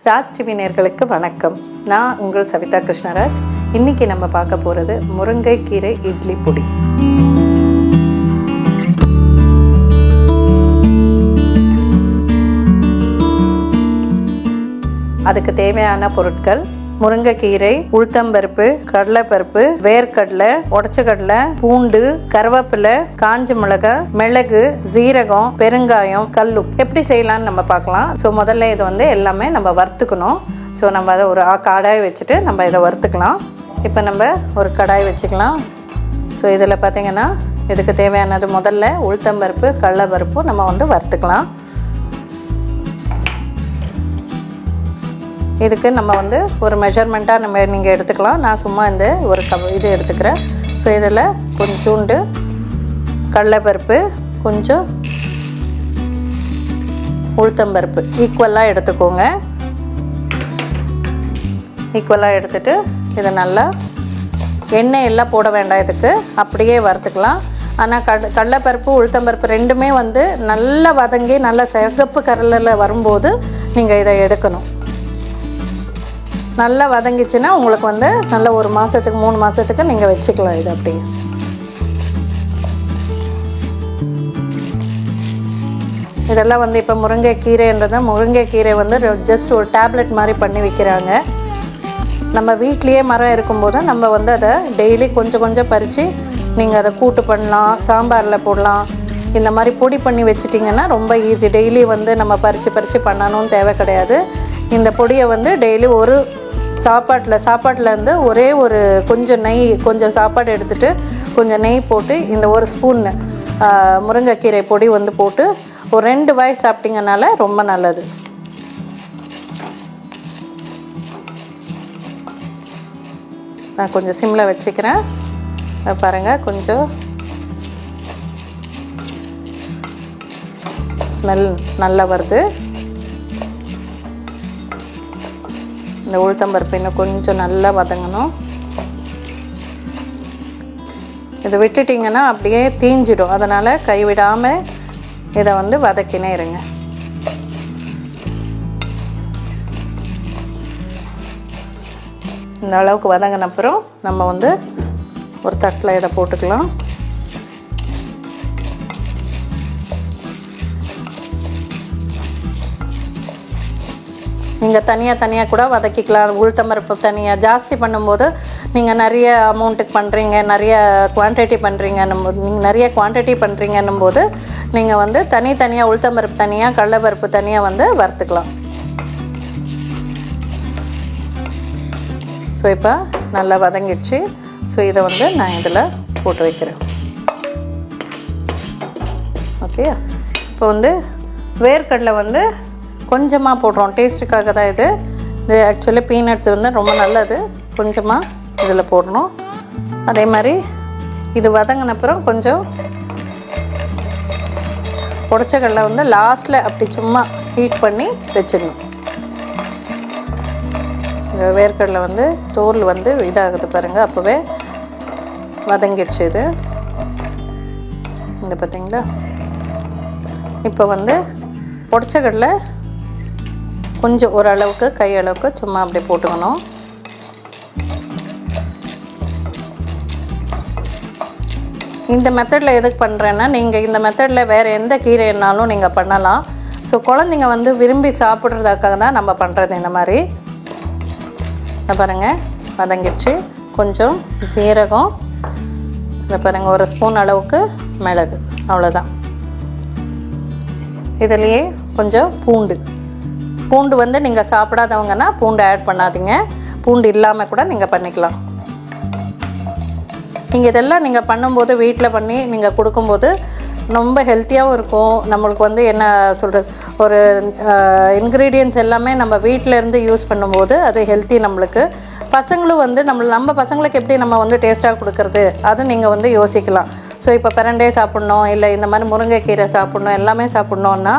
Raj TV நேயர்களுக்கு வணக்கம். நான் உங்கள் சவிதா கிருஷ்ணராஜ். இன்றைக்கி நம்ம பார்க்க போகிறது முருங்கைக்கீரை இட்லி பொடி. அதுக்கு தேவையான பொருட்கள்: முருங்கைக்கீரை, உளுத்தம்பருப்பு, கடலைப்பருப்பு, வேர்க்கடலை, உடச்ச கடலை, பூண்டு, கருவேப்பிலை, காஞ்ச மிளகாய், மிளகு, சீரகம், பெருங்காயம், கல்லுப்பு. எப்படி செய்யலாம்னு நம்ம பார்க்கலாம். ஸோ முதல்ல இது எல்லாமே நம்ம வறுத்துக்கணும். ஸோ நம்ம அதை ஒரு கடாய் வச்சுட்டு நம்ம இதை வறுத்துக்கலாம். இப்போ நம்ம ஒரு கடாய் வச்சுக்கலாம். ஸோ இதில் பார்த்திங்கன்னா இதுக்கு தேவையானது முதல்ல உளுத்தம்பருப்பு, கடலைப்பருப்பு நம்ம வறுத்துக்கலாம். இதுக்கு நம்ம ஒரு மெஷர்மெண்ட்டாக நீங்கள் எடுத்துக்கலாம். நான் சும்மா ஒரு இது எடுத்துக்கிறேன். ஸோ இதில் கொஞ்சோண்டு கடலைப்பருப்பு, கொஞ்சம் உளுத்தம்பருப்பு ஈக்குவலாக எடுத்துக்கோங்க. ஈக்குவலாக எடுத்துகிட்டு இதை நல்லா எண்ணெய் எல்லாம் போட வேண்டாம், இதுக்கு அப்படியே வறுத்துக்கலாம். ஆனால் கடலைப்பருப்பு, உளுத்தம்பருப்பு ரெண்டுமே நல்லா வதங்கி நல்லா சிகப்பு கலரில் வரும்போது நீங்கள் இதை எடுக்கணும். நல்லா வதங்கிச்சுன்னா உங்களுக்கு நல்ல ஒரு மாதத்துக்கு 3 மாதத்துக்கு நீங்கள் வச்சுக்கலாம். இது அப்படியே இதெல்லாம் இப்போ முருங்கைக்கீரைன்றது முருங்கைக்கீரை ஜஸ்ட் ஒரு டேப்லெட் மாதிரி பண்ணி விற்கிறாங்க. நம்ம வீட்லேயே மரம் இருக்கும்போது நம்ம அதை டெய்லி கொஞ்சம் கொஞ்சம் பறித்து நீங்கள் அதை கூட்டு பண்ணலாம், சாம்பாரில் போடலாம். இந்த மாதிரி பொடி பண்ணி வச்சிட்டிங்கன்னா ரொம்ப ஈஸி. டெய்லி நம்ம பறித்து பண்ணணும்னு தேவை கிடையாது. இந்த பொடியை டெய்லி ஒரு சாப்பாட்டில் ஒரே ஒரு கொஞ்சம் நெய், கொஞ்சம் சாப்பாடு எடுத்துகிட்டு கொஞ்சம் நெய் போட்டு இந்த ஒரு ஸ்பூன் முருங்கைக்கீரை பொடி போட்டு ஒரு 2 வாய் சாப்பிட்டிங்கனால ரொம்ப நல்லது. நான் கொஞ்சம் சிம்மில் வச்சுக்கிறேன். பாருங்கள், கொஞ்சம் ஸ்மெல் நல்லா வருது. இந்த உளுத்தம்பருப்பு இன்னும் கொஞ்சம் நல்லா வதங்கணும். இதை விட்டுட்டிங்கன்னா அப்படியே தீஞ்சிடும். அதனால் கைவிடாமல் இதை வதக்கினே இருங்க. இந்த அளவுக்கு வதங்கின அப்புறம் நம்ம ஒரு தட்டில் இதை போட்டுக்கலாம். நீங்கள் தனியாக கூட வதக்கிக்கலாம். உளுத்தம்பருப்பு தனியாக ஜாஸ்தி பண்ணும்போது நீங்கள் நிறைய அமௌண்ட்டுக்கு பண்ணுறீங்க, நிறைய குவான்டிட்டி பண்ணுறீங்கன்னும்போது, நீங்கள் நிறைய குவான்டிட்டி பண்ணுறீங்கன்னும் போது நீங்கள் தனியாக உளுத்தம்பருப்பு தனியாக, கடலைப்பருப்பு தனியாக வறுத்துக்கலாம். ஸோ இப்போ நல்லா வதங்கிடுச்சு. ஸோ இதை நான் இதில் போட்டு வைக்கிறேன். ஓகே, இப்போ வேர்க்கடலை கொஞ்சமாக போடுறோம், டேஸ்ட்டுக்காக தான். இது ஆக்சுவலி பீனட்ஸ் ரொம்ப நல்லது. கொஞ்சமாக இதில் போடணும். அதே மாதிரி இது வதங்கின அப்புறம் கொஞ்சம் உடச்ச கடலை லாஸ்ட்டில் அப்படி சும்மா ஹீட் பண்ணி வச்சிடணும். இந்த வேர்க்கடலை தோல் இதாகுது பாருங்கள், அப்போவே வதங்கிடுச்சு இது. இந்த பார்த்தீங்களா? இப்போ உடச்ச கடலை கொஞ்சம் ஓரளவுக்கு கையளவுக்கு சும்மா அப்படியே போட்டுக்கணும். இந்த மெத்தடில் எதுக்கு பண்ணுறேன்னா, நீங்கள் இந்த மெத்தடில் வேறு எந்த கீரைனாலும் நீங்கள் பண்ணலாம். ஸோ குழந்தைங்க விரும்பி சாப்பிட்றதுக்காக தான் நம்ம பண்ணுறது இந்த மாதிரி. இதை பாருங்கள், வதங்கிடுச்சு. கொஞ்சம் சீரகம், இதை பாருங்கள், ஒரு ஸ்பூன் அளவுக்கு மிளகு, அவ்வளோதான். இதுலேயே கொஞ்சம் பூண்டு நீங்கள் சாப்பிடாதவங்கன்னா பூண்டு ஆட் பண்ணாதீங்க. பூண்டு இல்லாமல் கூட நீங்கள் பண்ணிக்கலாம். நீங்கள் இதெல்லாம் நீங்கள் பண்ணும்போது, வீட்டில் பண்ணி நீங்கள் கொடுக்கும்போது ரொம்ப ஹெல்த்தியாகவும் இருக்கும். நம்மளுக்கு என்ன சொல்கிறது, ஒரு இன்க்ரீடியன்ட்ஸ் எல்லாமே நம்ம வீட்டிலேருந்து யூஸ் பண்ணும்போது அது ஹெல்த்தி. நம்மளுக்கு பசங்களும் நம்ம பசங்களுக்கு எப்படி நம்ம டேஸ்ட்டாக கொடுக்குறது, அது நீங்கள் யோசிக்கலாம். ஸோ இப்போ பிரண்டே சாப்பிட்ணும், இல்லை இந்த மாதிரி முருங்கைக்கீரை சாப்பிட்ணும், எல்லாமே சாப்பிட்ணுன்னா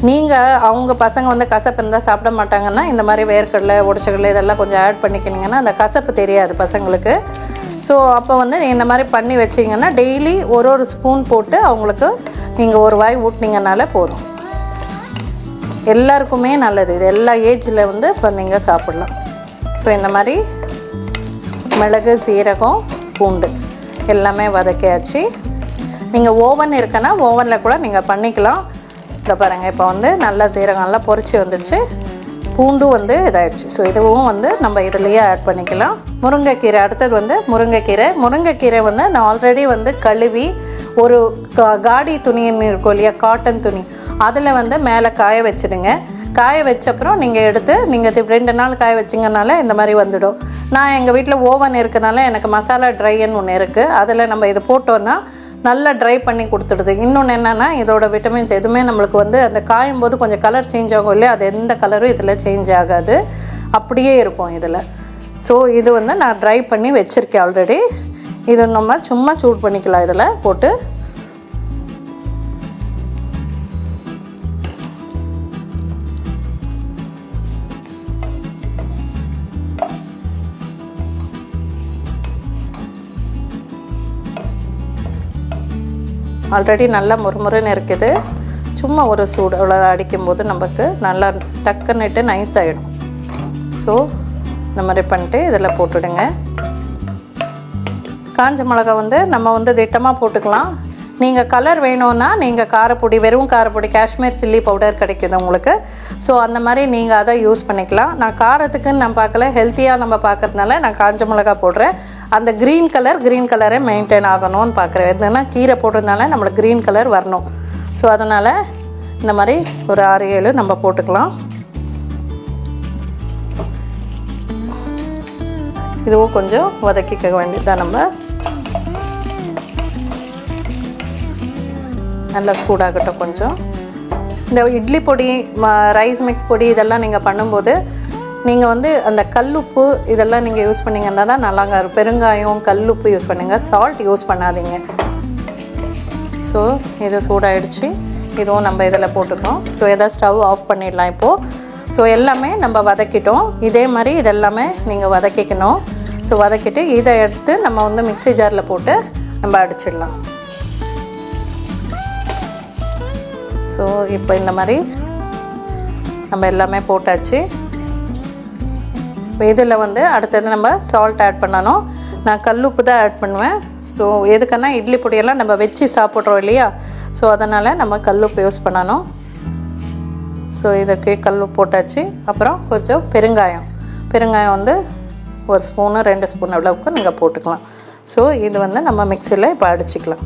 நீங்கள் அவங்க பசங்க கசப்பு இருந்தால் சாப்பிட மாட்டாங்கன்னா இந்த மாதிரி வேர்க்கடலை, உடச்சக்கடலை இதெல்லாம் கொஞ்சம் ஆட் பண்ணிக்கினீங்கன்னா அந்த கசப்பு தெரியாது பசங்களுக்கு. ஸோ அப்போ இந்த மாதிரி பண்ணி வச்சிங்கன்னா டெய்லி ஒரு ஸ்பூன் போட்டு அவங்களுக்கு நீங்கள் ஒரு வாய் ஊட்டினீங்கனால போதும். எல்லாருக்குமே நல்லது. இது எல்லா ஏஜில் வந்து இப்போ நீங்கள் சாப்பிட்லாம். ஸோ இந்த மாதிரி மிளகு, சீரகம், பூண்டு எல்லாமே வதக்கியாச்சு. நீங்கள் ஓவன் இருக்குன்னா ஓவனில் கூட நீங்கள் பண்ணிக்கலாம். இதை பாருங்கள், இப்போ வந்து நல்லா சீரகம்லாம் பொரிச்சு வந்துடுச்சு. பூண்டும் வந்து இதாகிடுச்சு. ஸோ இதுவும் வந்து நம்ம இதுலேயே ஆட் பண்ணிக்கலாம். முருங்கைக்கீரை அடுத்தது வந்து முருங்கைக்கீரை வந்து நான் ஆல்ரெடி வந்து கழுவி ஒரு காடி துணின்னு இருக்கும் இல்லையா, காட்டன் துணி, அதில் வந்து மேலே காய வச்சுடுங்க. காய வச்சப்புறம் நீங்கள் எடுத்து நீங்கள் 2 நாள் காய வச்சிங்கனால இந்த மாதிரி வந்துடும். நான் எங்கள் வீட்டில் ஓவன் இருக்கனால எனக்கு மசாலா ட்ரைன்னு ஒன்று இருக்குது. அதில் நம்ம இது போட்டோன்னா நல்லா ட்ரை பண்ணி கொடுத்துடுது. இன்னொன்று என்னென்னா இதோட விட்டமின்ஸ் எதுவுமே நம்மளுக்கு வந்து அந்த காயும் போது கொஞ்சம் கலர் சேஞ்ச் ஆகும் இல்லையா, அது எந்த கலரும் இதில் சேஞ்ச் ஆகாது, அப்படியே இருக்கும் இதில். ஸோ இது வந்து நான் ட்ரை பண்ணி வச்சுருக்கேன் ஆல்ரெடி. இது நம்ம சும்மா சூட் பண்ணிக்கலாம் இதில் போட்டு. ஆல்ரெடி நல்லா முறுமுறுன்னு இருக்குது. சும்மா ஒரு சூடு அவ்வளோ அடிக்கும்போது நமக்கு நல்லா டக்குன்னுட்டு நைஸ் ஆகிடும். ஸோ இந்த மாதிரி பண்ணிட்டு இதில் போட்டுடுங்க. காஞ்ச மிளகா வந்து நம்ம வந்து திட்டமாக போட்டுக்கலாம். நீங்கள் கலர் வேணும்னா நீங்கள் காரப்பொடி, வெறும் காரப்பொடி, காஷ்மீர் சில்லி பவுடர் கிடைக்குது உங்களுக்கு. ஸோ அந்த மாதிரி நீங்கள் அதை யூஸ் பண்ணிக்கலாம். நான் காரத்துக்குன்னு நான் பார்க்கல, ஹெல்த்தியாக நம்ம பார்க்கறதுனால நான் காஞ்ச மிளகா போடுறேன். அந்த க்ரீன் கலரே மெயின்டைன் ஆகணும்னு பார்க்குறேன். எதுனா கீரை போடுறதுனால நம்மளுக்கு க்ரீன் கலர் வரணும். ஸோ அதனால் இந்த மாதிரி ஒரு 6-7 நம்ம போட்டுக்கலாம். இதுவும் கொஞ்சம் வதக்கிக்க வேண்டியதுதான். நம்ம நல்லா சூடாகட்டும் கொஞ்சம். இந்த இட்லி பொடி, ரைஸ் மிக்ஸ் பொடி இதெல்லாம் நீங்கள் பண்ணும்போது நீங்கள் வந்து அந்த கல்லுப்பு இதெல்லாம் நீங்கள் யூஸ் பண்ணிங்கன்னா தான் நல்லாங்க இருக்கும். பெருங்காயம், கல்லுப்பு யூஸ் பண்ணுங்கள், சால்ட் யூஸ் பண்ணாதீங்க. ஸோ இது சூடாகிடுச்சு. இதுவும் நம்ம இதில் போட்டுக்கணும். ஸோ எதாவது ஸ்டவ் ஆஃப் பண்ணிடலாம் இப்போது. ஸோ எல்லாமே நம்ம வதக்கிட்டோம். இதே மாதிரி இதெல்லாமே நீங்கள் வதக்கிக்கணும். ஸோ வதக்கிட்டு இதை எடுத்து நம்ம வந்து மிக்ஸி ஜாரில் போட்டு நம்ம அடிச்சிடலாம். ஸோ இப்போ இந்த மாதிரி நம்ம எல்லாமே போட்டாச்சு. இப்போ இதில் வந்து அடுத்தது நம்ம சால்ட் ஆட் பண்ணணும். நான் கல்லுப்பு தான் ஆட் பண்ணுவேன். ஸோ எதுக்குன்னா இட்லி பொடியெல்லாம் நம்ம வச்சு சாப்பிட்றோம் இல்லையா, ஸோ அதனால் நம்ம கல்லுப்பு யூஸ் பண்ணணும். ஸோ இதுக்கு கல்லுப்பு போட்டாச்சு. அப்புறம் கொஞ்சம் பெருங்காயம் வந்து 1 ஸ்பூனு 2 ஸ்பூன் அளவுக்கு நீங்கள் போட்டுக்கலாம். ஸோ இது வந்து நம்ம மிக்சியில் இப்போ அடிச்சுக்கலாம்.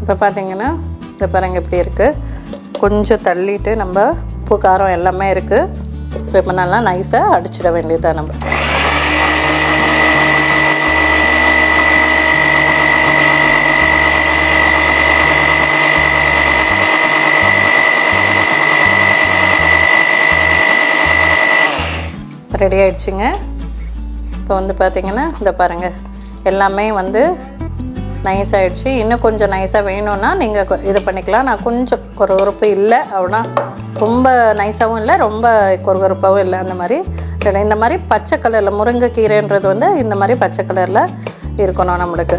இப்போ பார்த்தீங்கன்னா இந்த பாருங்க இப்படி இருக்குது. கொஞ்சம் தள்ளிட்டு நம்ம உப்பு காரம் எல்லாமே இருக்குது. ஸோ இப்போ நல்லா நைஸாக அடிச்சிட வேண்டியதுதான். நம்ம ரெடி ஆகிடுச்சுங்க. இப்போ வந்து பார்த்திங்கன்னா இந்த பாருங்கள் எல்லாமே வந்து நைஸ் ஆகிடுச்சு. இன்னும் கொஞ்சம் நைஸாக வேணும்னா நீங்கள் இது பண்ணிக்கலாம். நான் கொஞ்சம் கொரகொரப்பு இல்லை, அப்படின்னா ரொம்ப நைஸாகவும் இல்லை, ரொம்ப கொரகொரப்பாகவும் இல்லை, அந்த மாதிரி. இந்த மாதிரி பச்சை கலரில் முருங்கைக்கீரைன்றது வந்து இந்த மாதிரி பச்சை கலரில் இருக்கணும் நம்மளுக்கு.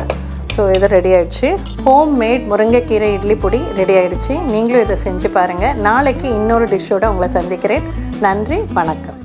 ஸோ இது ரெடி ஆகிடுச்சு. ஹோம் மேட் முருங்கைக்கீரை இட்லி பொடி ரெடி ஆகிடுச்சு. நீங்களும் இதை செஞ்சு பாருங்கள். நாளைக்கு இன்னொரு டிஷ்ஷோடு உங்களை சந்திக்கிறேன். நன்றி, வணக்கம்.